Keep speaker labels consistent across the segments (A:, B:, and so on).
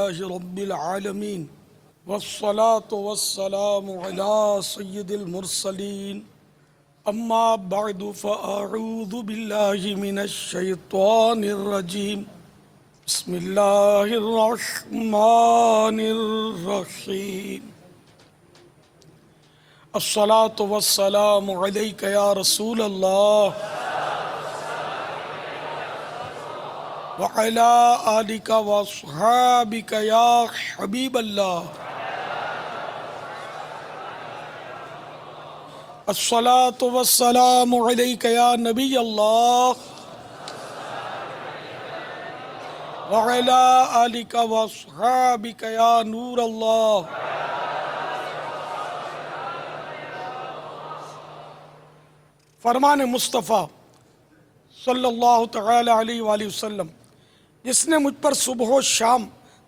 A: لله رب العالمين والصلاة والسلام على سيد المرسلين أما بعد فأعوذ بالله من الشيطان الرجيم بسم الله الرحمن الرحيم الصلاة والسلام عليك يا رسول الله وعلى آلك وأصحابك يا حبيب الله الصلاة والسلام عليك يا نبي الله وعلى آلك وأصحابك يا نور الله فرمان مصطفیٰ صلی اللہ تعالی علیہ وآلہ وسلم، جس نے مجھ پر صبح و شام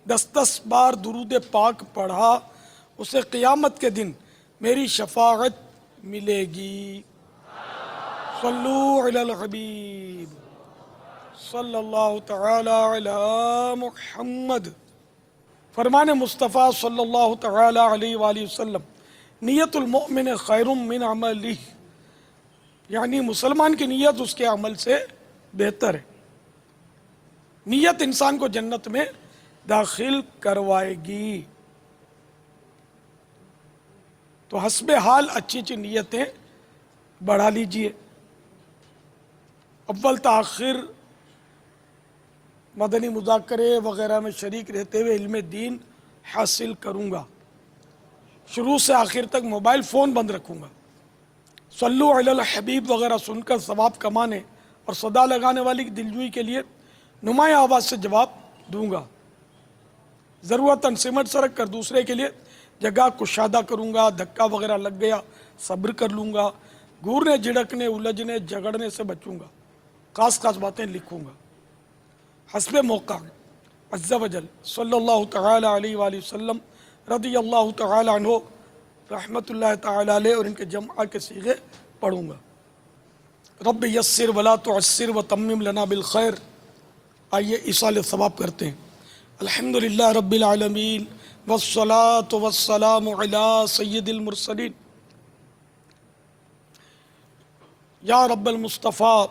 A: 10 بار درود پاک پڑھا اسے قیامت کے دن میری شفاعت ملے گی۔ صلو علی الحبیب صلی اللہ تعالی علی محمد۔ فرمان مصطفیٰ صلی اللہ تعالی علیہ وآلہ وسلم، نیت المؤمن خیر من عملہ، یعنی مسلمان کی نیت اس کے عمل سے بہتر ہے۔ نیت انسان کو جنت میں داخل کروائے گی، تو حسب حال اچھی اچھی نیتیں بڑھا لیجئے۔ اول تاخیر مدنی مذاکرے وغیرہ میں شریک رہتے ہوئے علم دین حاصل کروں گا، شروع سے آخر تک موبائل فون بند رکھوں گا، صلو علی الحبیب وغیرہ سن کر ثواب کمانے اور صدا لگانے والی کی دلجوئی کے لیے نمایاں آواز سے جواب دوں گا، ضرورتاً سمٹ سرک کر دوسرے کے لیے جگہ کشادہ کروں گا، دھکا وغیرہ لگ گیا صبر کر لوں گا، گورنے جھڑکنے الجھنے جھگڑنے سے بچوں گا، خاص خاص باتیں لکھوں گا، حسب موقع عز و جل صلی اللہ تعالی علیہ وآلہ وسلم رضی اللہ تعالی عنہ رحمت اللہ تعالی علیہ اور ان کے جمعہ کے صیغے پڑھوں گا۔ رب یسر ولا تعسر وتمم لنا بالخیر۔ آئیے ایصال ثواب کرتے ہیں۔ الحمدللہ رب العالمین والصلاة والسلام علی سید المرسلین یا رب المصطفیٰ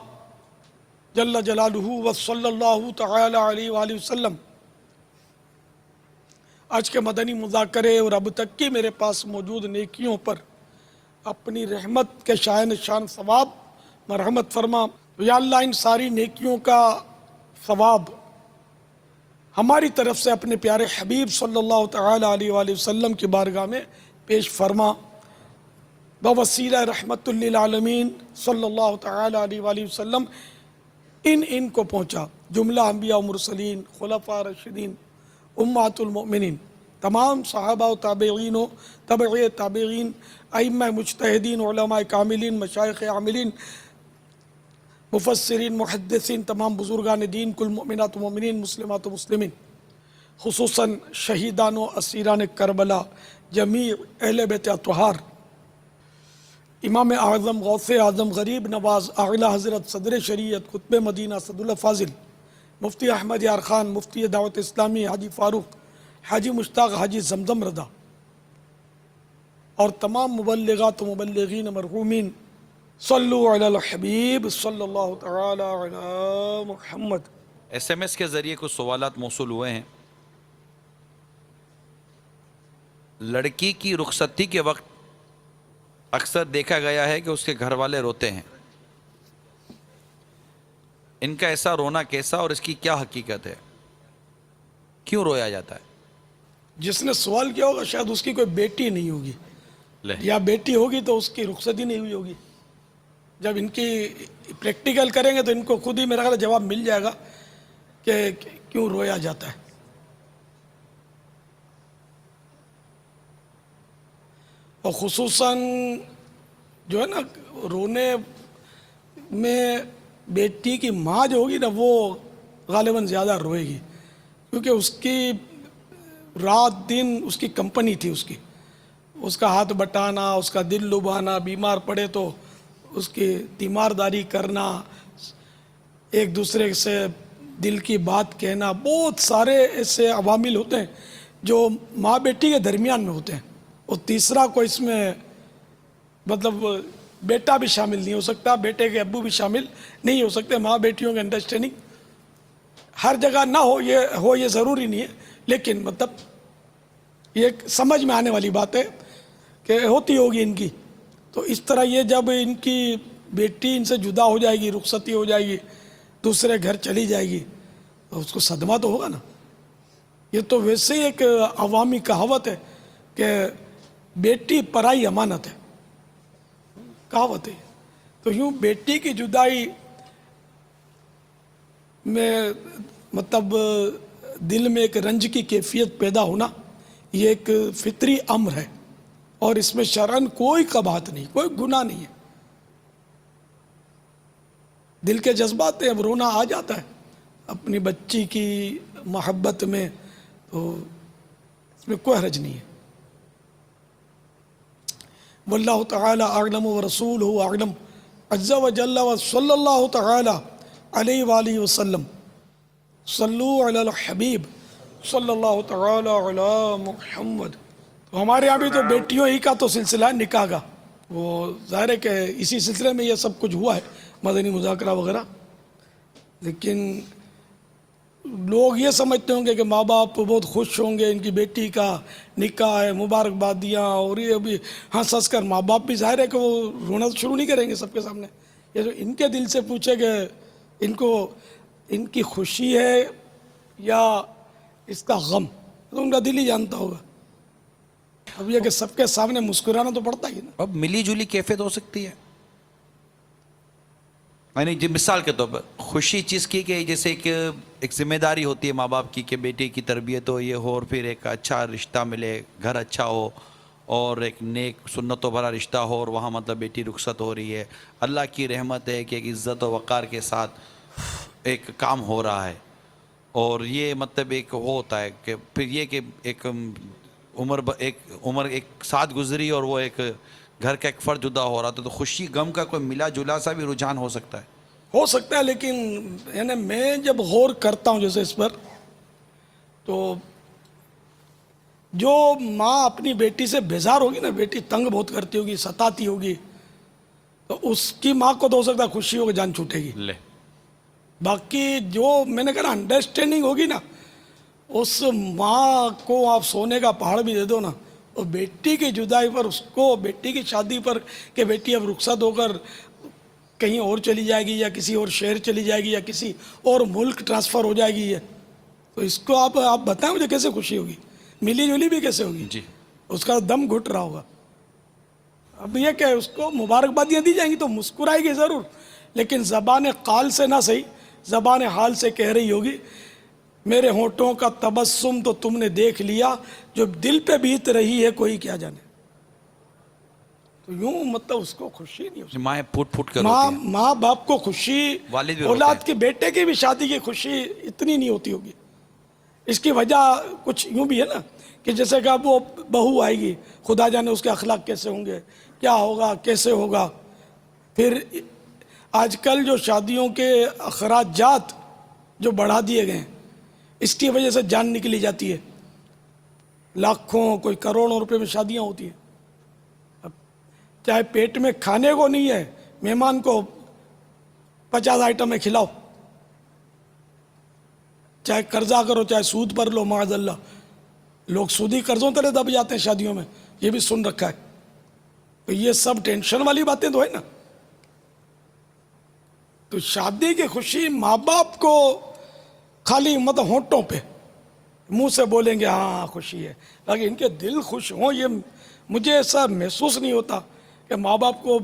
A: جل جلالہ وصلی اللہ تعالی علیہ وآلہ وسلم۔ آج کے مدنی مذاکرے اور اب تک کی میرے پاس موجود نیکیوں پر اپنی رحمت کے شائن شان ثواب مرحمت فرما۔ یا اللہ ان ساری نیکیوں کا ثواب ہماری طرف سے اپنے پیارے حبیب صلی اللہ تعالی علیہ وآلہ وسلم کی بارگاہ میں پیش فرما، بوسیلہ رحمت للعالمین صلی اللہ تعالی علیہ وآلہ وسلم ان کو پہنچا۔ جملہ انبیاء و مرسلین، خلفاء راشدین، امہات المؤمنین، تمام صحابہ و تابعین و تبع تابعین، ائمہ مجتہدین، علماء کاملین، مشائخ عاملین، مفسرین، محدثین، تمام بزرگان دین، کل مؤمنات و مؤمنین، مسلمات و مسلمین، خصوصاً شہیدان و اسیران کربلا، جمیع اہل بیت اطہار، امام اعظم غوث اعظم غریب نواز اعلیٰ حضرت صدر شریعت قطب مدینہ صد اللہ فاضل مفتی احمد یار خان مفتی دعوت اسلامی حاجی فاروق حاجی مشتاق حاجی زمزم رضا اور تمام مبلغات و مبلغین مرحومین، صلو علی الحبیب صلی اللہ تعالی علی محمد۔
B: SMS کے ذریعے کچھ سوالات موصول ہوئے ہیں۔ لڑکی کی رخصتی کے وقت اکثر دیکھا گیا ہے کہ اس کے گھر والے روتے ہیں، ان کا ایسا رونا کیسا اور اس کی کیا حقیقت ہے؟ کیوں رویا جاتا ہے؟
A: جس نے سوال کیا ہوگا شاید اس کی کوئی بیٹی نہیں ہوگی، یا بیٹی ہوگی تو اس کی رخصتی نہیں ہوئی ہوگی۔ جب ان کی پریکٹیکل کریں گے تو ان کو خود ہی میرا خیال جواب مل جائے گا کہ کیوں رویا جاتا ہے۔ اور خصوصاً جو ہے نا رونے میں بیٹی کی ماں جو ہوگی نا وہ غالباً زیادہ روئے گی، کیونکہ اس کی رات دن اس کی کمپنی تھی، اس کا ہاتھ بٹانا، اس کا دل لبھانا، بیمار پڑے تو اس کی تیمارداری کرنا، ایک دوسرے سے دل کی بات کہنا، بہت سارے ایسے عوامل ہوتے ہیں جو ماں بیٹی کے درمیان میں ہوتے ہیں. اور تیسرا کوئی اس میں مطلب بیٹا بھی شامل نہیں ہو سکتا، بیٹے کے ابو بھی شامل نہیں ہو سکتے. ماں بیٹیوں کی انڈرسٹینڈنگ ہر جگہ نہ ہو یہ ضروری نہیں ہے، لیکن مطلب یہ ایک سمجھ میں آنے والی بات ہے کہ ہوتی ہوگی ان کی. تو اس طرح یہ جب ان کی بیٹی ان سے جدا ہو جائے گی، رخصتی ہو جائے گی، دوسرے گھر چلی جائے گی، تو اس کو صدمہ تو ہوگا نا. یہ تو ویسے ہی ایک عوامی کہاوت ہے کہ بیٹی پرائی امانت ہے، کہاوت ہے. تو یوں بیٹی کی جدائی میں مطلب دل میں ایک رنج کی کیفیت پیدا ہونا یہ ایک فطری امر ہے، اور اس میں شرعاً کوئی قباحت نہیں، کوئی گناہ نہیں ہے. دل کے جذبات ہیں، اب رونا آ جاتا ہے اپنی بچی کی محبت میں، تو اس میں کوئی حرج نہیں ہے. واللہ تعالی اعلم ورسولہ اعلم عز وجل وصلی اللہ تعالی علیہ وآلہ وسلم. صلو علی الحبیب صلی اللہ تعالی علی محمد. تو ہمارے یہاں بھی تو بیٹیوں ہی کا تو سلسلہ ہے نکاح کا، وہ ظاہر ہے کہ اسی سلسلے میں یہ سب کچھ ہوا ہے، مدنی مذاکرہ وغیرہ. لیکن لوگ یہ سمجھتے ہوں گے کہ ماں باپ بہت خوش ہوں گے، ان کی بیٹی کا نکاح ہے، مبارکبادیاں، اور یہ ابھی ہنس ہنس کر ماں باپ بھی ظاہر ہے کہ وہ رونا شروع نہیں کریں گے سب کے سامنے. یہ جو ان کے دل سے پوچھے کہ ان کو ان کی خوشی ہے یا اس کا غم، تو ان کا دل ہی جانتا ہوگا. اب یہ کہ سب کے سامنے مسکرانا تو پڑتا ہی نا.
B: اب ملی جلی کیفیت ہو سکتی ہے، یعنی جی مثال کے طور پر خوشی چیز کی کہ جیسے کہ ایک ذمہ داری ہوتی ہے ماں باپ کی کہ بیٹے کی تربیت ہو، یہ ہو، اور پھر ایک اچھا رشتہ ملے، گھر اچھا ہو، اور ایک نیک سنتوں بھرا رشتہ ہو، اور وہاں مطلب بیٹی رخصت ہو رہی ہے. اللہ کی رحمت ہے کہ ایک عزت و وقار کے ساتھ ایک کام ہو رہا ہے. اور یہ مطلب ایک وہ ہوتا ہے کہ پھر یہ کہ ایک عمر ایک ساتھ گزری اور وہ ایک گھر کا ایک فرد جدا ہو رہا تھا، تو خوشی غم کا کوئی ملا جلا سا بھی رجحان ہو سکتا ہے.
A: ہو سکتا ہے، لیکن یعنی میں جب غور کرتا ہوں جیسے اس پر، تو جو ماں اپنی بیٹی سے بیزار ہوگی نا، بیٹی تنگ بہت کرتی ہوگی، ستاتی ہوگی، تو اس کی ماں کو تو ہو سکتا ہے خوشی ہوگی، جان چھوٹے گی.
B: لے
A: باقی جو میں نے کہا انڈرسٹینڈنگ ہوگی نا، اس ماں کو آپ سونے کا پہاڑ بھی دے دو نا، اور بیٹی کی جدائی پر، اس کو بیٹی کی شادی پر کہ بیٹی اب رخصت ہو کر کہیں اور چلی جائے گی، یا کسی اور شہر چلی جائے گی، یا کسی اور ملک ٹرانسفر ہو جائے گی، تو اس کو آپ بتائیں مجھے کیسے خوشی ہوگی، ملی جلی بھی کیسے ہوگی.
B: جی
A: اس کا دم گھٹ رہا ہوگا. اب یہ کہ اس کو مبارکبادیاں دی جائیں گی تو مسکرائے گی ضرور، لیکن زبان قال سے نہ صحیح، زبان حال سے کہہ رہی ہوگی میرے ہونٹوں کا تبسم تو تم نے دیکھ لیا، جو دل پہ بیت رہی ہے کوئی کیا جانے. تو یوں مطلب اس کو خوشی نہیں ہو سکتی.
B: ماں پھوٹ پھوٹ کر روتی ہیں،
A: ماں باپ کو خوشی،
B: والد بھی روتے
A: اولاد
B: ہیں.
A: کے بیٹے کی بھی شادی کی خوشی اتنی نہیں ہوتی ہوگی. اس کی وجہ کچھ یوں بھی ہے نا کہ جیسے کہ اب وہ بہو آئے گی، خدا جانے اس کے اخلاق کیسے ہوں گے، کیا ہوگا، کیسے ہوگا. پھر آج کل جو شادیوں کے اخراجات جو بڑھا دیے گئے ہیں، اس کی وجہ سے جان نکلی جاتی ہے. لاکھوں کوئی کروڑوں روپے میں شادیاں ہوتی ہیں. اب چاہے پیٹ میں کھانے کو نہیں ہے، مہمان کو 50 آئٹمیں کھلاؤ، چاہے قرضہ کرو چاہے سود پر لو، معاذ اللہ. لوگ سودی قرضوں تلے دب جاتے ہیں شادیوں میں، یہ بھی سن رکھا ہے. تو یہ سب ٹینشن والی باتیں تو ہے نا. تو شادی کی خوشی ماں باپ کو خالی مطلب ہونٹوں پہ، منہ سے بولیں گے ہاں خوشی ہے، لیکن ان کے دل خوش ہوں یہ مجھے ایسا محسوس نہیں ہوتا کہ ماں باپ کو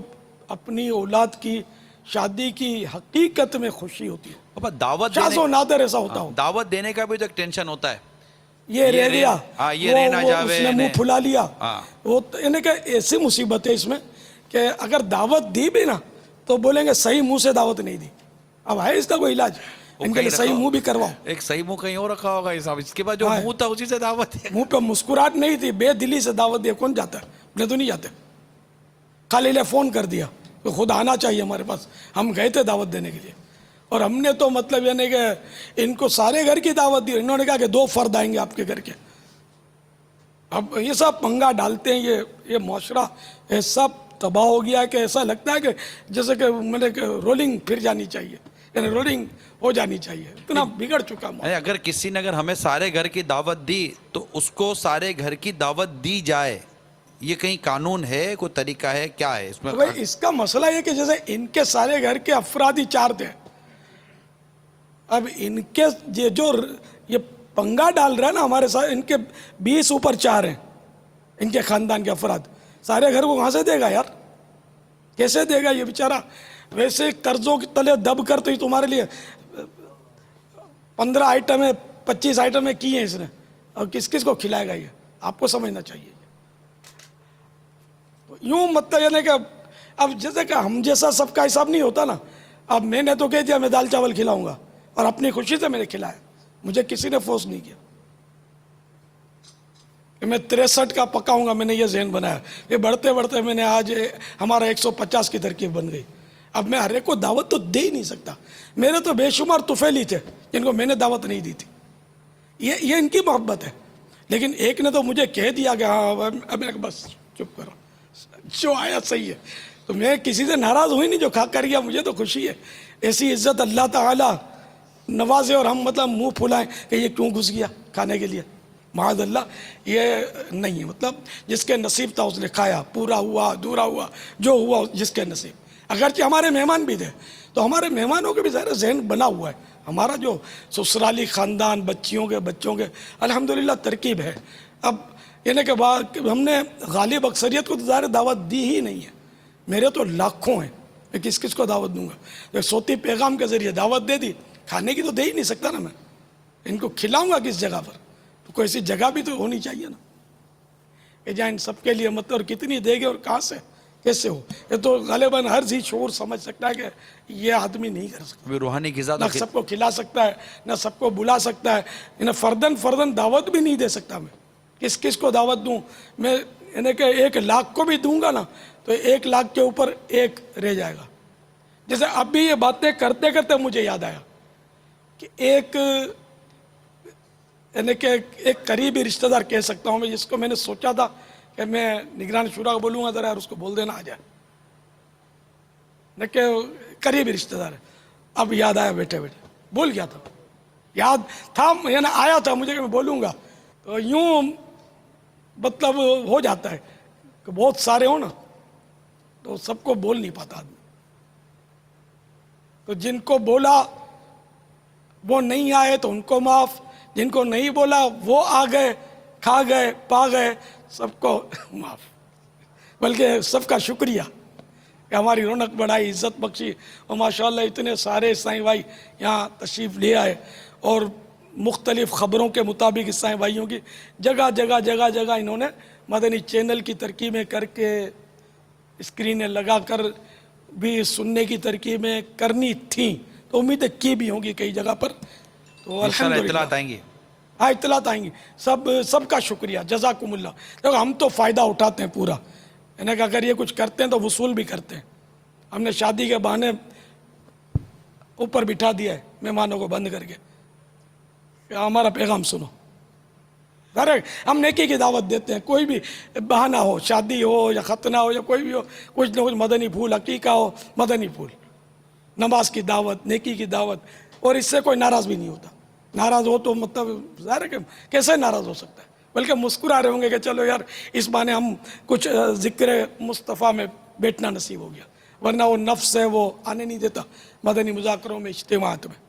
A: اپنی اولاد کی شادی کی حقیقت میں خوشی ہوتی ہے.
B: ابا دعوت
A: شاذ و نادر ایسا ہوتا ہو.
B: دعوت دینے کا بھی تو ایک ٹینشن ہوتا ہے.
A: یہ رہ گیا،
B: یہ رہ نہ جاوے،
A: اس نے منہ پھلا لیا.
B: ہاں.
A: وہ یعنی کہ ایسی مصیبت ہے اس میں کہ اگر دعوت دی بھی نا تو بولیں گے صحیح منہ سے دعوت نہیں دی. اب ہے اس کا کوئی علاج؟ ان کے لیے صحیح منہ بھی کرواؤ.
B: ایک صحیح منہ کہیں اور رکھا ہوگا صاحب، اس کے بعد جو منہ تھا اسی سے دعوت ہے.
A: منہ پہ مسکراہٹ نہیں تھی، بے دلی سے دعوت دیا. کون جاتا ہے؟ اپنے تو نہیں جاتے. خالی لے فون کر دیا، تو خود آنا چاہیے ہمارے پاس، ہم گئے تھے دعوت دینے کے لیے. اور ہم نے تو مطلب یعنی کہ ان کو سارے گھر کی دعوت دی, انہوں نے کہا کہ 2 فرد آئیں گے آپ کے گھر کے. اب یہ سب پنگا ڈالتے ہیں, یہ معاشرہ یہ سب تباہ ہو گیا ہے کہ ایسا لگتا ہے کہ جیسے کہ میں نے رولنگ پھر جانی چاہیے, یعنی رولنگ ہو جانی چاہیے, اتنا بگڑ چکا معاشرہ.
B: اگر کسی نے اگر ہمیں سارے گھر کی دعوت دی تو اس کو سارے گھر کی دعوت دی جائے, یہ کہیں قانون ہے, کوئی طریقہ ہے, کیا ہے اس میں؟
A: بھائی اس کا مسئلہ یہ کہ جیسے ان کے سارے گھر کے افراد ہی 4 تھے, اب ان کے یہ پنگا ڈال رہا ہے نا ہمارے ساتھ, ان کے 20 اوپر 4 ہیں, ان کے خاندان کے افراد, سارے گھر کو کہاں سے دے گا یار, کیسے دے گا یہ بیچارہ؟ ویسے قرضوں کے تلے دب کر تو ہی تمہارے لیے 15 آئٹمیں 25 آئٹمیں کی ہیں اس نے, اور کس کس کو کھلائے گا یہ, آپ کو سمجھنا چاہیے. یوں مطلب یعنی کہ اب جیسے کہ ہم جیسا سب کا حساب نہیں ہوتا نا. اب میں نے تو کہہ دیا میں دال چاول کھلاؤں گا, اور اپنی خوشی سے میں نے کھلایا, مجھے کسی نے فورس نہیں کیا کہ میں 63 کا پکاؤں گا. میں نے یہ ذہن بنایا, یہ بڑھتے بڑھتے میں نے آج ہمارا 150 کی ترکیب بن گئی. اب میں ہر ایک کو دعوت تو دے ہی نہیں سکتا. میرے تو بے شمار طفیلی تھے جن کو میں نے دعوت نہیں دی تھی, یہ ان کی محبت ہے. لیکن ایک نے تو مجھے کہہ دیا کہ ہاں, اب میں نے کہا بس چپ کرو, جو آیا صحیح ہے. تو میں کسی سے ناراض ہوئی نہیں, جو کھا کر گیا مجھے تو خوشی ہے. ایسی عزت اللہ تعالی نوازے اور ہم مطلب منہ پھلائیں کہ یہ کیوں گھس گیا کھانے کے لیے, معاذ اللہ. یہ نہیں ہے, مطلب جس کے نصیب تھا اس نے کھایا, پورا ہوا ادھورا ہوا, جو ہوا جس کے نصیب. اگرچہ ہمارے مہمان بھی تھے تو ہمارے مہمانوں کے بھی ظاہر ذہن بنا ہوا ہے. ہمارا جو سسرالی خاندان بچیوں کے الحمدللہ ترکیب ہے. اب یعنی کہ ہم نے غالب اکثریت کو تو ظاہر دعوت دی ہی نہیں ہے. میرے تو لاکھوں ہیں, میں کس کس کو دعوت دوں گا؟ صوتی پیغام کے ذریعے دعوت دے دی, کھانے کی تو دے ہی نہیں سکتا نا میں. ان کو کھلاؤں گا کس جگہ پر؟ تو کوئی ایسی جگہ بھی تو ہونی چاہیے نا کہ جہاں ان سب کے لیے مطلب, اور کتنی دے گے اور کہاں سے کیسے ہو. یہ تو غالباً ہر ذی شعور سمجھ سکتا ہے کہ یہ آدمی نہیں کر سکتا.
B: روحانی غذا
A: نہ سب کو کھلا سکتا ہے, نہ سب کو بلا سکتا ہے, انہیں فردن دعوت بھی نہیں دے سکتا. میں کس کس کو دعوت دوں؟ میں یعنی کہ 1 لاکھ کو بھی دوں گا نا تو 1 لاکھ کے اوپر 1 رہ جائے گا. جیسے اب بھی یہ باتیں کرتے کرتے مجھے یاد آیا کہ ایک یعنی کہ ایک قریبی رشتہ دار کہہ سکتا ہوں میں, جس کو میں نے سوچا تھا کہ میں نگران شورا کو بولوں گا ذرا یار اس کو بول دینا آ جائے, کہ قریبی رشتہ دار ہے. اب یاد آیا بیٹھے بیٹھے, بھول گیا تھا, یاد تھا یعنی آیا تھا مجھے کہ میں بولوں گا. تو یوں مطلب ہو جاتا ہے کہ بہت سارے ہوں نا تو سب کو بول نہیں پاتا آدمی. تو جن کو بولا وہ نہیں آئے تو ان کو معاف, جن کو نہیں بولا وہ آ گئے, کھا گئے, پا گئے, سب کو معاف. بلکہ سب کا شکریہ کہ ہماری رونق بڑھائی, عزت بخشی, اور ماشاءاللہ اتنے سارے عیسائی بھائی یہاں تشریف لے آئے. اور مختلف خبروں کے مطابق عیسائی بھائیوں کی جگہ جگہ انہوں نے مدنی چینل کی ترکیبیں کر کے, اسکرینیں لگا کر بھی سننے کی ترکیبیں کرنی تھیں, تو امیدیں کی بھی ہوں گی کئی جگہ پر. تو الحمدللہ
B: اطلاعات آئیں گی.
A: ہاں اطلاعات آئیں گی. سب کا شکریہ, جزاکم اللہ. دیکھو ہم تو فائدہ اٹھاتے ہیں پورا, یعنی کہ اگر یہ کچھ کرتے ہیں تو وصول بھی کرتے ہیں. ہم نے شادی کے بہانے اوپر بٹھا دیا ہے مہمانوں کو بند کر کے کہ ہمارا پیغام سنو. ہم نیکی کی دعوت دیتے ہیں, کوئی بھی بہانہ ہو, شادی ہو یا ختنہ ہو یا کوئی بھی ہو, کچھ نہ کچھ مدنی پھول, عقیقہ ہو, مدنی پھول, نماز کی دعوت, نیکی کی دعوت, اور اس سے کوئی ناراض بھی نہیں ہوتا. ناراض ہو تو مطلب ظاہر ہے کہ کیسے ناراض ہو سکتا ہے, بلکہ مسکرا رہے ہوں گے کہ چلو یار اس بہانے ہم کچھ ذکر مصطفیٰ میں بیٹھنا نصیب ہو گیا, ورنہ وہ نفس ہے وہ آنے نہیں دیتا مدنی مذاکروں میں, اجتماعات میں.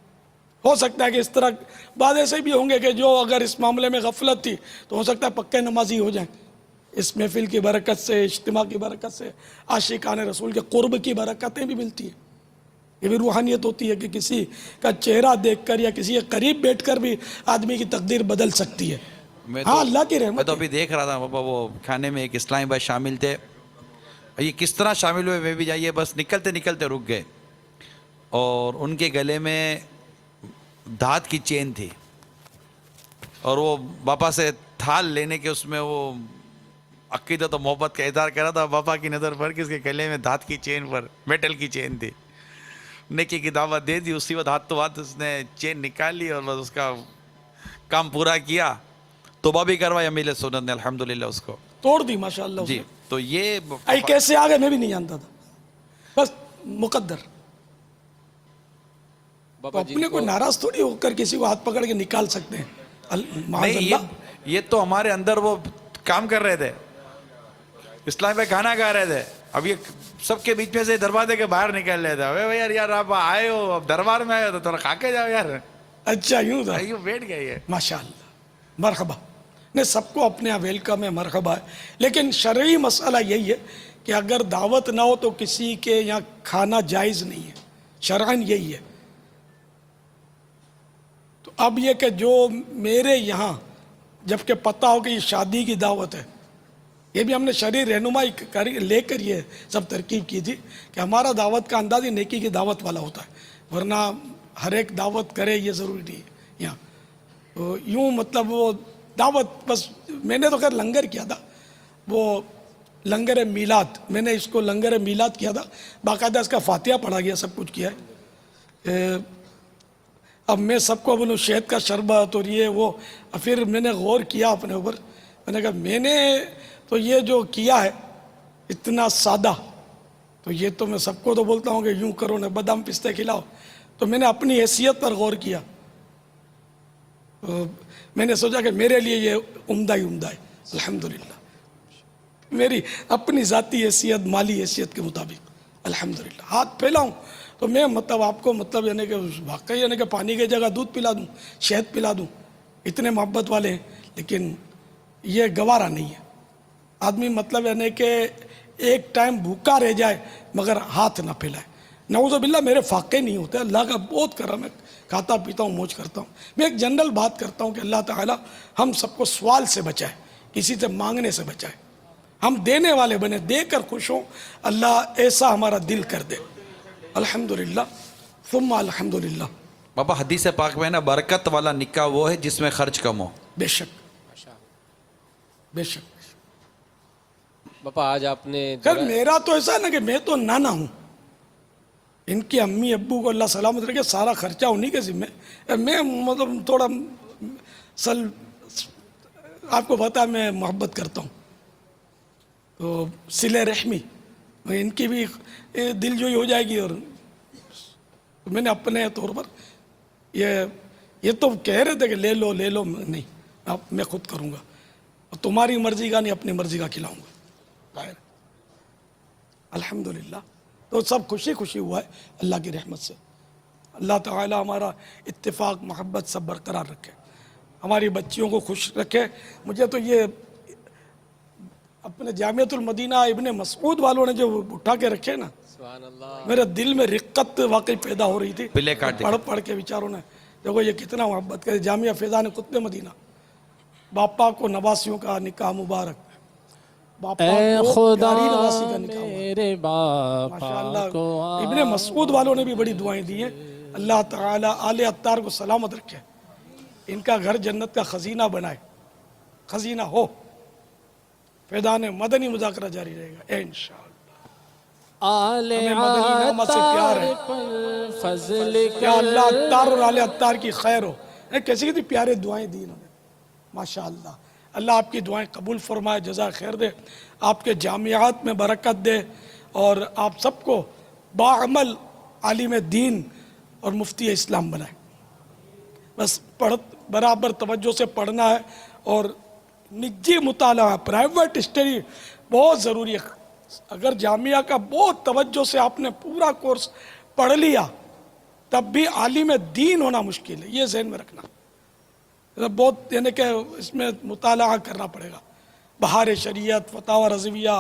A: ہو سکتا ہے کہ اس طرح بعض ایسے بھی ہوں گے کہ جو اگر اس معاملے میں غفلت تھی تو ہو سکتا ہے پکے نمازی ہو جائیں. اس محفل کی برکت سے, اجتماع کی برکت سے, عاشقان رسول کے قرب کی برکتیں بھی ملتی ہیں. یہ بھی روحانیت ہوتی ہے کہ کسی کا چہرہ دیکھ کر یا کسی کے قریب بیٹھ کر بھی آدمی کی تقدیر بدل سکتی ہے. ہاں اللہ کی رحمت.
B: میں تو ابھی دیکھ رہا تھا بابا, وہ کھانے میں ایک اسلامی بھائی شامل تھے. یہ کس طرح شامل ہوئے میں بھی جائیے, بس نکلتے نکلتے رک گئے, اور ان کے گلے میں دھات کی چین تھی, اور وہ باپا سے تھال لینے کے اس میں وہ عقیدت و محبت کا اظہار کر رہا تھا. باپا کی نظر پر کہ اس کے گلے میں دھات کی چین پر میٹل کی چین تھی. نیکی کی دعوت دے دی, اسی وقت ہاتھ تو ہاتھ اس نے چین نکال لی اور بس اس کا کام پورا کیا. توبہ بھی کروایا امیل سنت نے الحمدللہ اس کو.
A: توڑ دی ماشاء اللہ.
B: جی تو یہ
A: اے کیسے آ گئے میں بھی نہیں جانتا تھا, بس مقدر. تو اپنے کو ناراض تھوڑی ہو کر کسی کو ہاتھ پکڑ کے نکال سکتے ہیں. معاذ
B: نہیں,
A: اللہ.
B: یہ تو ہمارے اندر وہ کام کر رہے تھے, اسلام پہ کھانا کھا رہے تھے, اب یہ سب کے بیچ میں سے دروازے کے باہر نکل رہے تھے. یار یار آپ آئے ہو, اب دربار میں آئے ہو تو تھوڑا کھا کے جاؤ یار.
A: اچھا یوں تھا,
B: یوں بیٹھ گئے یہ.
A: ماشاء اللہ, مرحبا. نہیں, سب کو اپنے یہاں ویلکم ہے, مرحبا ہے. لیکن شرعی مسئلہ یہی ہے کہ اگر دعوت نہ ہو تو کسی کے یہاں کھانا جائز نہیں ہے, شرعاً یہی ہے. تو اب یہ کہ جو میرے یہاں جبکہ پتہ ہو کہ یہ شادی کی دعوت ہے, یہ بھی ہم نے شرعی رہنمائی لے کر یہ سب ترکیب کی تھی کہ ہمارا دعوت کا انداز ہی نیکی کی دعوت والا ہوتا ہے, ورنہ ہر ایک دعوت کرے یہ ضروری نہیں ہے یہاں. تو یوں مطلب وہ دعوت بس, میں نے تو خیر لنگر کیا تھا, وہ لنگر میلاد, میں نے اس کو لنگر میلاد کیا تھا, باقاعدہ اس کا فاتحہ پڑھا گیا, سب کچھ کیا ہے. اب میں سب کو بولوں شہد کا شربت اور یہ وہ, پھر میں نے غور کیا اپنے اوپر, میں نے کہا میں نے تو یہ جو کیا ہے اتنا سادہ, تو یہ تو میں سب کو تو بولتا ہوں کہ یوں کرو نا, بادام پستے کھلاؤ. تو میں نے اپنی حیثیت پر غور کیا, میں نے سوچا کہ میرے لیے یہ عمدہ ہی عمدہ ہے الحمدللہ, میری اپنی ذاتی حیثیت مالی حیثیت کے مطابق الحمدللہ. ہاتھ پھیلاؤں تو میں مطلب آپ کو مطلب یعنی کہ واقعی یعنی کہ پانی کی جگہ دودھ پلا دوں, شہد پلا دوں, اتنے محبت والے ہیں. لیکن یہ گوارا نہیں ہے. آدمی مطلب یعنی کہ ایک ٹائم بھوکا رہ جائے مگر ہاتھ نہ پھیلائے. نعوذ باللہ میرے فاقے نہیں ہوتے, اللہ کا بہت کرم ہے, کھاتا پیتا ہوں, موج کرتا ہوں. میں ایک جنرل بات کرتا ہوں کہ اللہ تعالیٰ ہم سب کو سوال سے بچائے, کسی سے مانگنے سے بچائے, ہم دینے والے بنے, دے کر خوش ہوں. اللہ ایسا ہمارا دل کر دے. الحمدللہ ثم الحمدللہ.
B: بابا حدیث پاک میں نا برکت والا نکاح وہ ہے جس میں خرچ کم ہو.
A: بے شک بے شک.
C: باپا آج آپ نے
A: خیر میرا تو ایسا ہے نا کہ میں تو نانا ہوں, ان کی امی ابو کو اللہ سلامت رکھے, سارا خرچہ انہی کے ذمہ. میں مطلب تھوڑا آپ کو پتا ہے میں محبت کرتا ہوں, تو صلہ رحمی ان کی بھی دل جوئی ہو جائے گی. اور میں نے اپنے طور پر یہ تو کہہ رہے تھے کہ لے لو لے لو, نہیں, اب میں خود کروں گا, اور تمہاری مرضی کا نہیں اپنی مرضی کا کھلاؤں گا. الحمدللہ. تو سب خوشی خوشی ہوا ہے اللہ کی رحمت سے. اللہ تعالی ہمارا اتفاق محبت سب برقرار رکھے, ہماری بچیوں کو خوش رکھے. مجھے تو یہ اپنے جامعۃ المدینہ ابن مسعود والوں نے جو اٹھا کے رکھے نا,
C: سبحان اللہ,
A: میرے دل میں رقت واقعی پیدا ہو رہی تھی.
B: پلے کاٹ دے.
A: پڑھ پڑھ کے بیچاروں نے دیکھو یہ کتنا محبت کرے. جامعہ فیضان قطب مدینہ, باپا کو نواسیوں کا نکاح مبارک, باپا
C: اے
A: کو
C: خدا
A: پیاری نواسی کا نکاح مبارک.
C: میرے باپا
A: ماشاءاللہ
C: کو
A: ابن مسعود والوں نے بھی بڑی دعائیں دی ہیں. اللہ تعالی آل عطار کو سلامت رکھے, ان کا گھر جنت کا خزینہ بنائے, خزینہ ہو. فیضان مدنی مذاکرہ جاری رہے گا انشاءاللہ.
C: آل
A: ہمیں مدنی نامہ سے پیار ہے.
C: عطار پر فضل
A: یا
C: کر.
A: اللہ عطار اور آل عطار کی خیر ہو. کیسی کتنی پیارے دعائیں دی انہوں نے ماشاءاللہ. اللہ آپ کی دعائیں قبول فرمائے, جزا خیر دے, آپ کے جامعات میں برکت دے, اور آپ سب کو باعمل عالم دین اور مفتی اسلام بنائے. بس برابر توجہ سے پڑھنا ہے, اور نجی مطالعہ پرائیویٹ اسٹڈی بہت ضروری ہے. اگر جامعہ کا بہت توجہ سے آپ نے پورا کورس پڑھ لیا تب بھی عالم دین ہونا مشکل ہے, یہ ذہن میں رکھنا. بہت یعنی کہ اس میں مطالعہ کرنا پڑے گا, بہار شریعت, فتاوی رضویہ,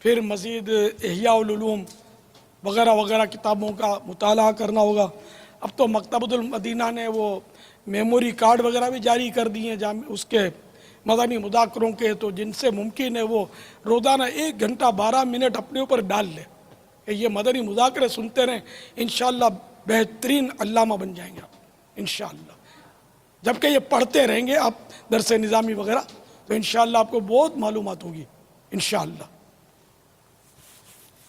A: پھر مزید احیاء العلوم وغیرہ وغیرہ کتابوں کا مطالعہ کرنا ہوگا. اب تو مکتبۃ المدینہ نے وہ میموری کارڈ وغیرہ بھی جاری کر دیے ہیں اس کے مدنی مذاکروں کے, تو جن سے ممکن ہے وہ روزانہ 1 گھنٹہ 12 منٹ اپنے اوپر ڈال لے کہ یہ مدنی مذاکرے سنتے رہیں. انشاءاللہ بہترین علامہ بن جائیں گے آپ انشاءاللہ. جبکہ یہ پڑھتے رہیں گے آپ درس نظامی وغیرہ, تو انشاءاللہ آپ کو بہت معلومات ہوگی انشاءاللہ.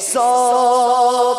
D: 100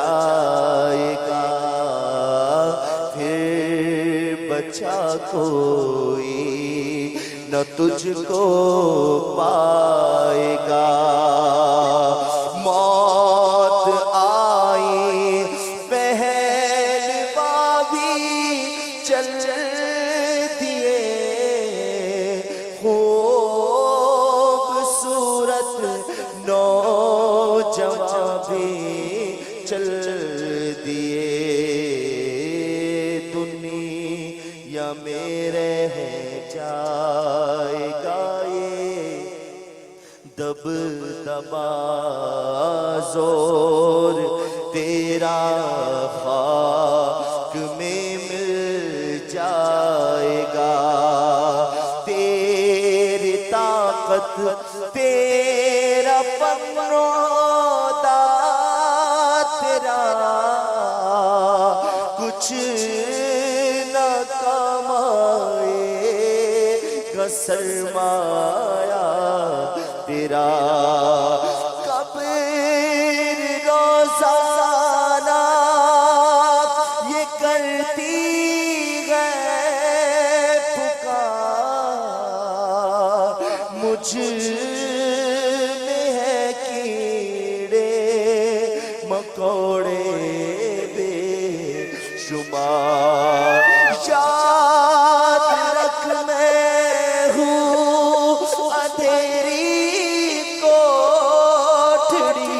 D: جائے گا، پھر بچا کوئی نہ تجھ کو پائے گا۔ موت آئی پہلوا بھی چل دیے، خوبصورت نوجوان بھی چل دیے، دنیا میں رہ جائے گا یہ دب دبا زور تیرا خاک میں مل جائے گا، تیری طاقت تیرا پنودا تیرا کچھ نہ کمائے گا سرمایہ تیرا، قبر روزانہ یہ کرتی ہے پکار، مجھ میں ہے کیڑے مکوڑے بے شمار، یاد رکھ میں ہوں اندھیری کوٹھڑی،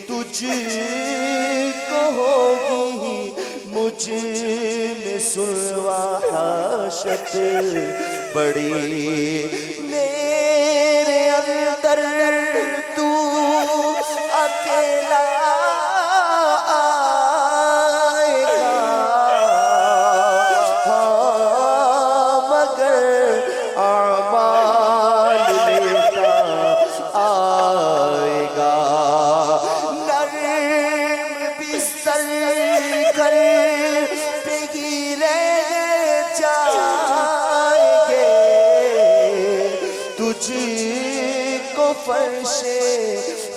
D: تجھ کو ہوگی مجھ میں سلوا حشت بڑی، میرے اندر تو اکیلا آئے گا، ہاں مگر اعمال لیتا آئے گا، نرم بستر کر پہ گرے جائیں گے، تجھ کو فرش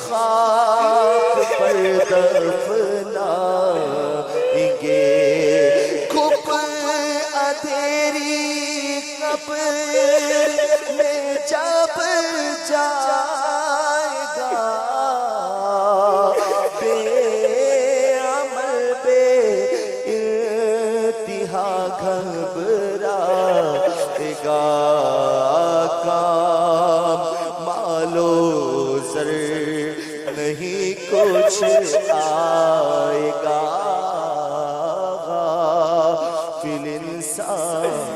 D: خاک پر دفنائیں گے، کھپ اندھیری قبر میں جب جائے گا، بے عمل بے انتہا گھبرائے گا، کام مالو زر نہیں کچھ آئے گا، غافل انسان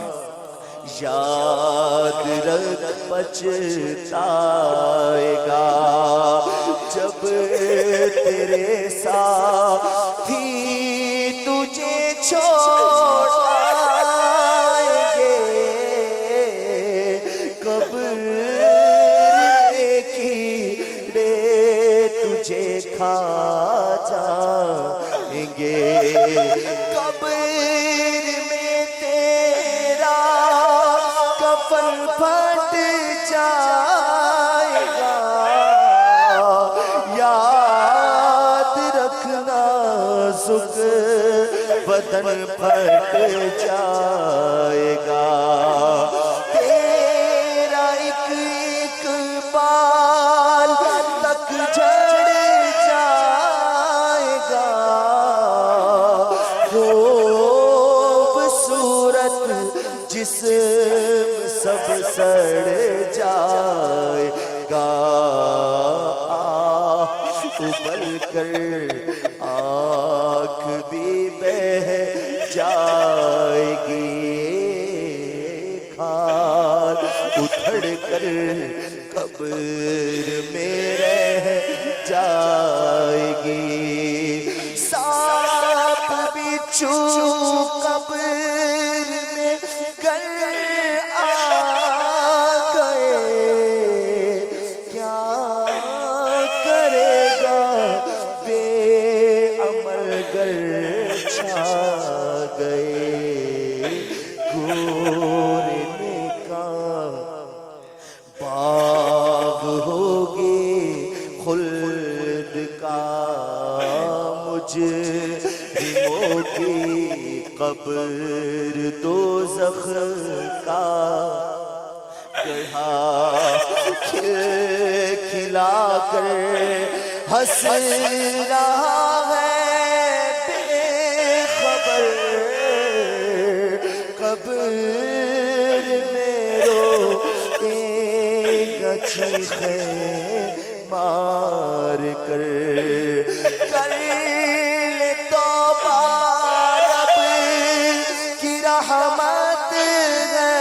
D: یاد رکھ پچھتائے گا، جب تیرے ساتھی تجھے چھوڑ آئیں گے، قبر میں کیڑے تجھے کھا جائیں گے، قبر میں تیرا کفن پھٹ جائے گا، یاد رکھنا زک بدن پھٹ جائے گا، تیرا ایک ایک بال تک جھڑ جائے گا، خوبصورت جسم سب سڑ جائے گا، ابل کر آنکھ بھی بہہ جائے گی، کھال اٹھڑ کر قبر میں رہ جائے گی، سانپ بچھو قبر میں گر آ گئے، کیا کرے گا بے عمل گر چھا گئے، گورنے کا باغ ہوگی خلد کا مجرموں کی قبر دوزخ کا گڑھا کھل کھلا کر ہنس رہا ہے بے خبر قبر میں روئے گا چیخیں مار کر لے توبہ رب کی رحمت ہے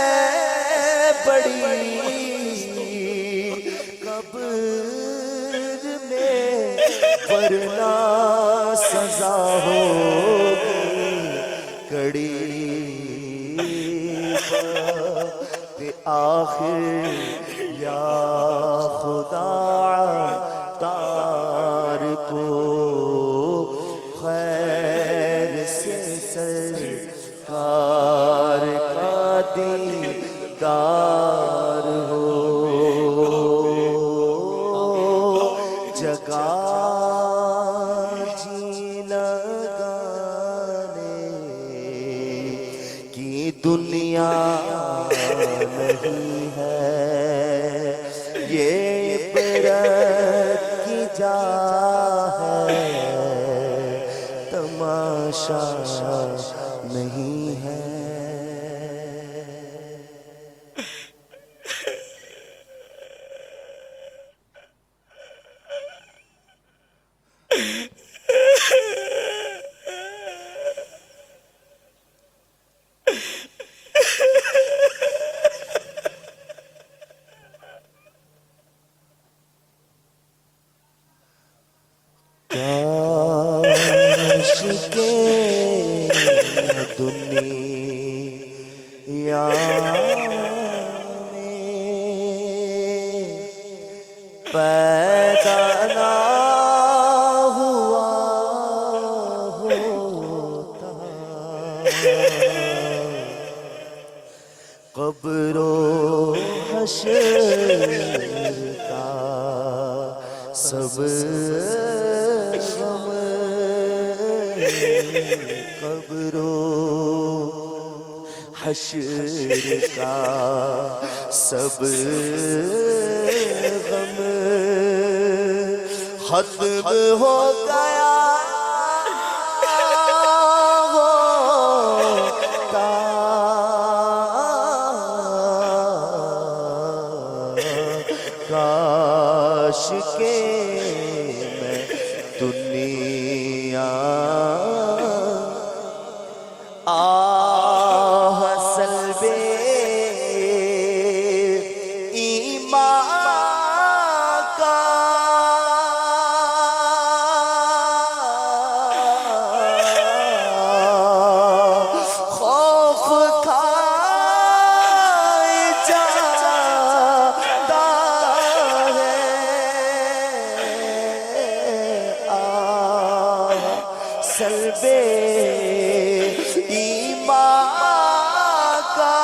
D: بڑی قبر میں ورنہ سزا ہوگی کڑی پہ آخر یا خدا تار کو خیر سے سرکار کا دیدار ہو جگہ جی لگانے کی دنیا نہیں ہے یہ عبرت کی جا ہے تماشا نہیں ہے کاش کہ دنیا میں پیدا نہ ہوا ہوتا قبر و حشر کا سب غم قبر و حشر کا سب غم ختم ہو گیا کاش کہ میں دنیا آہ سلبے ایمان کا خوف کھائے جاتا ہے آہ سلبے ایمان کا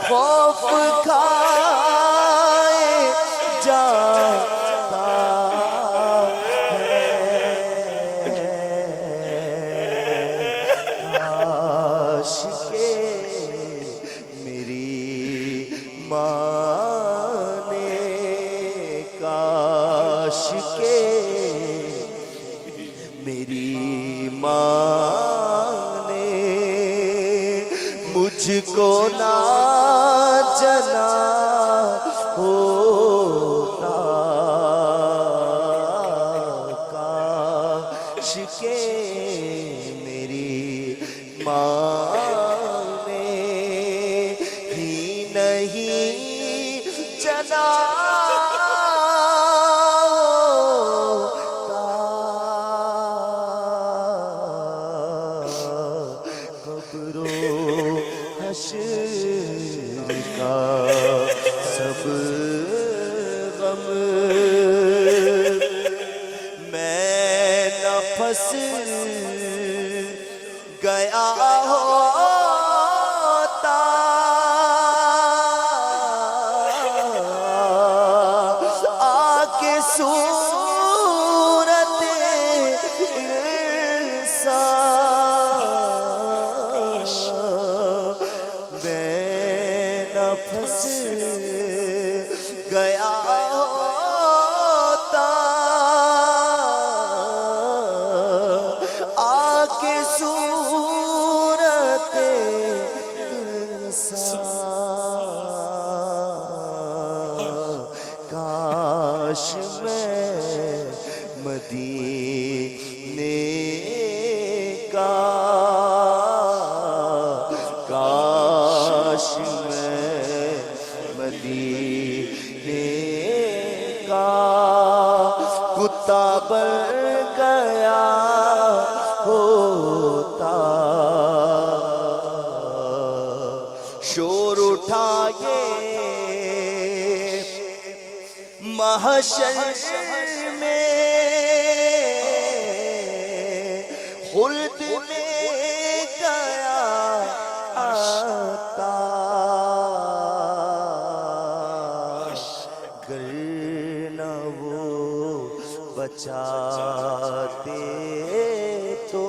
D: خوف کھائے جاتا ہے کاش کہ میری ماں نے کاش کہ میری ماں نے مجھ کو نہ جنا ہوتا کاش کہ میری ماں نے ہی نہیں جنا قبر و حشر کا سب غم میں نہ پھنس گیا ہوتا آ کے سو مدینے کا کاش میں مدینے کا کتا بن گیا ہوتا شور اٹھائے محشر میں خلد میں گیا آتا گر نہ وہ بچاتے تو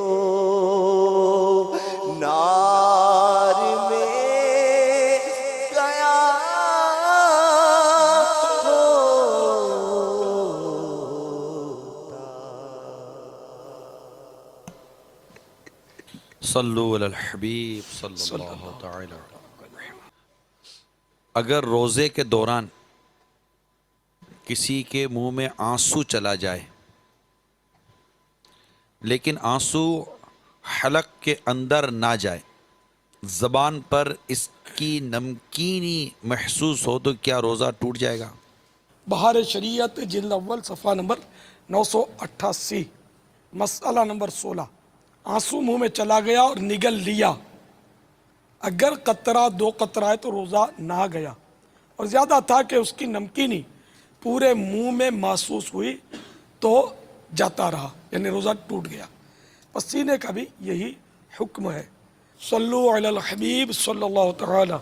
D: نار میں گیا
B: صلو علی الحبیب صلی اللہ تعالی علیہ وسلم۔ اگر روزے کے دوران کسی کے منہ میں آنسو چلا جائے لیکن آنسو حلق کے اندر نہ جائے، زبان پر اس کی نمکینی محسوس ہو تو کیا روزہ ٹوٹ جائے گا؟
A: بہار شریعت جلد اول صفحہ نمبر 988 مسئلہ نمبر 16 آنسو منہ میں چلا گیا اور نگل لیا، اگر قطرہ 2 قطرہ ہے تو روزہ نہ گیا، اور زیادہ تھا کہ اس کی نمکینی پورے منہ میں محسوس ہوئی تو جاتا رہا، یعنی روزہ ٹوٹ گیا۔ پسینے کا بھی یہی حکم ہے۔ صلو علی الحبیب صلی اللہ تعالی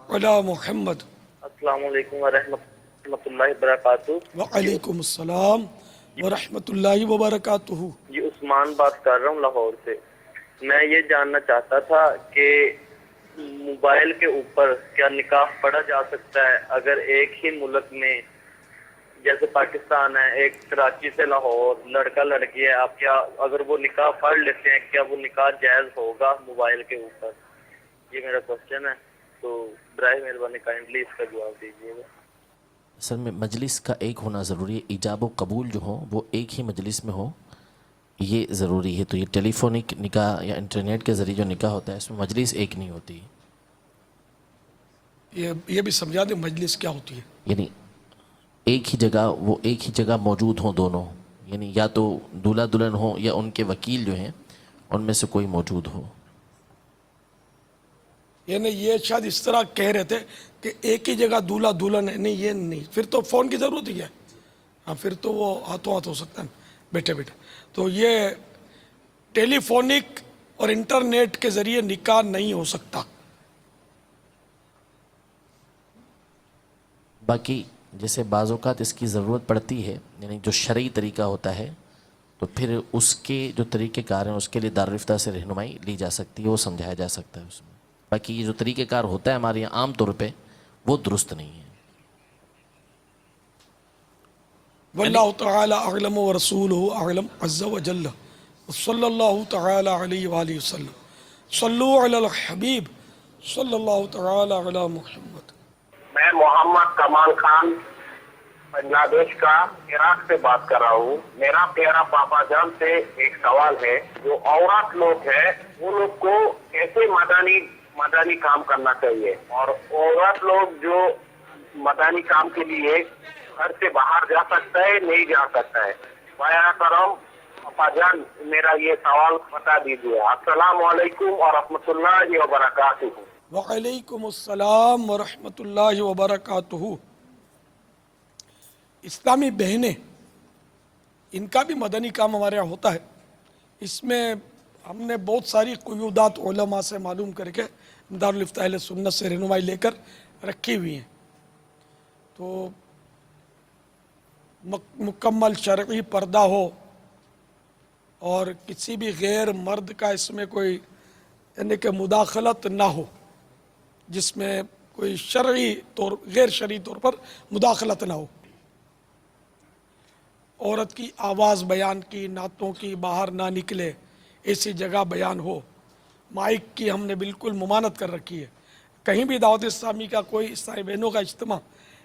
A: علی محمد۔
E: السلام علیکم ورحمۃ اللہ وبرکاتہ۔
A: وعلیکم السلام ورحمۃ اللہ وبرکاتہ۔
E: جی عثمان بات کر رہا ہوں لاہور سے۔ میں یہ جاننا چاہتا تھا کہ موبائل کے اوپر کیا نکاح پڑھا جا سکتا ہے اگر ایک ہی ملک میں، جیسے پاکستان ہے، ایک کراچی سے لاہور لڑکا لڑکی ہے، آپ کیا اگر وہ نکاح پڑھ لیتے ہیں کیا وہ نکاح جائز ہوگا موبائل کے اوپر؟ یہ میرا کوشچن ہے، تو برائے مہربانی کائنڈلی اس کا جواب دیجیے گا۔
F: اصل میں مجلس کا ایک ہونا ضروری ہے، ایجاب و قبول جو ہو وہ ایک ہی مجلس میں ہو، یہ ضروری ہے۔ تو یہ ٹیلی فونک نکاح یا انٹرنیٹ کے ذریعے جو نکاح ہوتا ہے اس میں مجلس ایک نہیں ہوتی،
A: یہ بھی سمجھا دیں مجلس کیا ہوتی ہے؟
F: یعنی ایک ہی جگہ موجود ہوں دونوں، یعنی یا تو دولہا دلہن ہو یا ان کے وکیل جو ہیں ان میں سے کوئی موجود ہو۔
A: یعنی یہ شاید اس طرح کہہ رہے تھے کہ ایک ہی جگہ دولہا دلہن ہے، نہیں یہ نہیں، پھر تو فون کی ضرورت ہی ہے، ہاں پھر تو وہ ہاتھوں ہاتھ ہو سکتا ہے بیٹھے بیٹھے۔ تو یہ ٹیلی فونک اور انٹرنیٹ کے ذریعے نکاح نہیں ہو سکتا۔
F: باقی جیسے بعض اوقات اس کی ضرورت پڑتی ہے، یعنی جو شرعی طریقہ ہوتا ہے تو پھر اس کے جو طریقہ کار ہیں اس کے لیے دارالفتہ سے رہنمائی لی جا سکتی ہے، وہ سمجھایا جا سکتا ہے اس میں۔ باقی یہ جو طریقہ کار ہوتا ہے ہمارے یہاں عام طور پہ وہ درست نہیں ہے۔
A: واللہ تعالی اعلم ورسولہ اعلم عز وجل، صلی اللہ تعالی علیہ وآلہ وسلم۔ صلو علی الحبیب صلی اللہ تعالی علی محمد۔
G: میں محمد کمال خان بنگلہ دیش کا عراق سے بات کر رہا ہوں۔ میرا پیارا پاپا جان سے ایک سوال ہے، جو عورت لوگ ہیں وہ لوگ کو کیسے مدانی کام کرنا چاہیے، اور عورت لوگ جو مدانی کام کے لیے گھر سے باہر جا سکتا ہے نہیں جا سکتا ہے؟ بایا کرم پاپا جان میرا یہ سوال بتا دیجیے۔ السلام علیکم ورحمۃ اللہ وبرکاتہ۔
A: وعلیکم السلام ورحمۃ اللہ وبرکاتہ۔ اسلامی بہنیں، ان کا بھی مدنی کام ہمارے یہاں ہوتا ہے، اس میں ہم نے بہت ساری قیودات علماء سے معلوم کر کے دارالفتہ اہل سنت سے رہنمائی لے کر رکھی ہوئی ہیں۔ تو مکمل شرعی پردہ ہو اور کسی بھی غیر مرد کا اس میں کوئی یعنی کہ مداخلت نہ ہو، جس میں کوئی غیر شرعی طور پر مداخلت نہ ہو، عورت کی آواز بیان کی، نعتوں کی باہر نہ نکلے، ایسی جگہ بیان ہو، مائک کی ہم نے بالکل ممانعت کر رکھی ہے۔ کہیں بھی دعوت اسلامی کا کوئی اسلامی بہنوں کا اجتماع